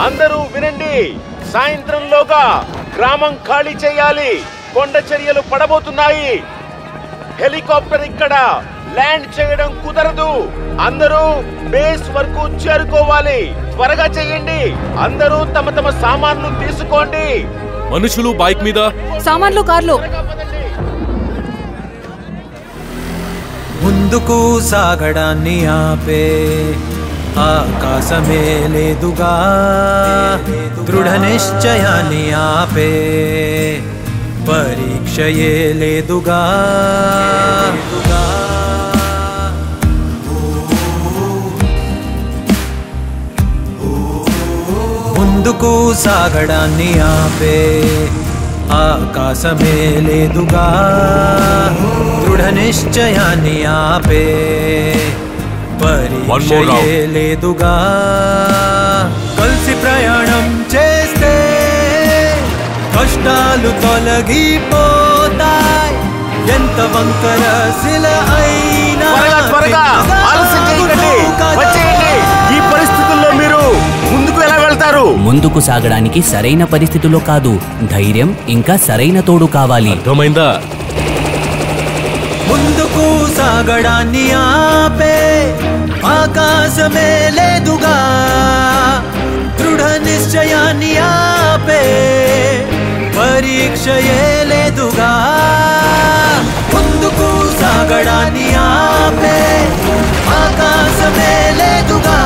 అందరూ వినండి, సాయంత్రంలోగా గ్రామం ఖాళీ చేయాలి. కొండ చర్యలు పడబోతున్నాయి. హెలికాప్టర్ ఇక్కడ ల్యాండ్ చేయడం కుదరదు. అందరూ బేస్ వరకు చేరుకోవాలి. త్వరగా చేయండి. అందరూ తమ తమ సామాన్లు తీసుకోండి. మనుషులు బైక్ మీద, సామాన్లు కార్లు. ముందుకు సాగడాన్ని ఆపే ఆకాశమే లేదుగా, దృఢ నిశ్చయాన్ని ఆపే పరీక్షయే లేదుగా. ముందుకు సాగడాన్ని ఆపే ఆకాశమే లేదుగా, దృఢ నిశ్చయాన్ని ఆపే పరీక్షయే లేదుగా. కలిసి ప్రయాణం చేస్తే కష్టాలు తొలగిపోతాయి. ఎంత వంకర శిల అయినా ఈ పరిస్థితుల్లో మీరు ముందుకు ఎలా వెళ్తారు? ముందుకు సాగడానికి సరైన పరిస్థితుల్లో కాదు, ధైర్యం ఇంకా సరైన తోడు కావాలి. అర్థమైందా? ముందుకు సాగడాన్ని ఆపే ఆకాశమే లేదుగా, దృఢ నిశ్చయాన్ని ఆపే పరీక్షయే లేదుగా. ముందుకు సాగడాన్ని ఆపే ఆకాశమే లేదుగా,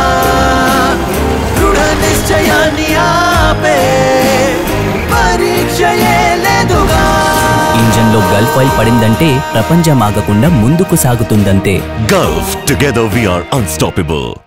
దృఢ నిశ్చయాన్ని ఆపే పరీక్షయే లేదుగా. ఇంజన్లో గల్ఫ్ ఆయిల్ పడిందంటే ప్రపంచం ఆగకుండా ముందుకు సాగుతుందంతే. Gulf, together we are unstoppable.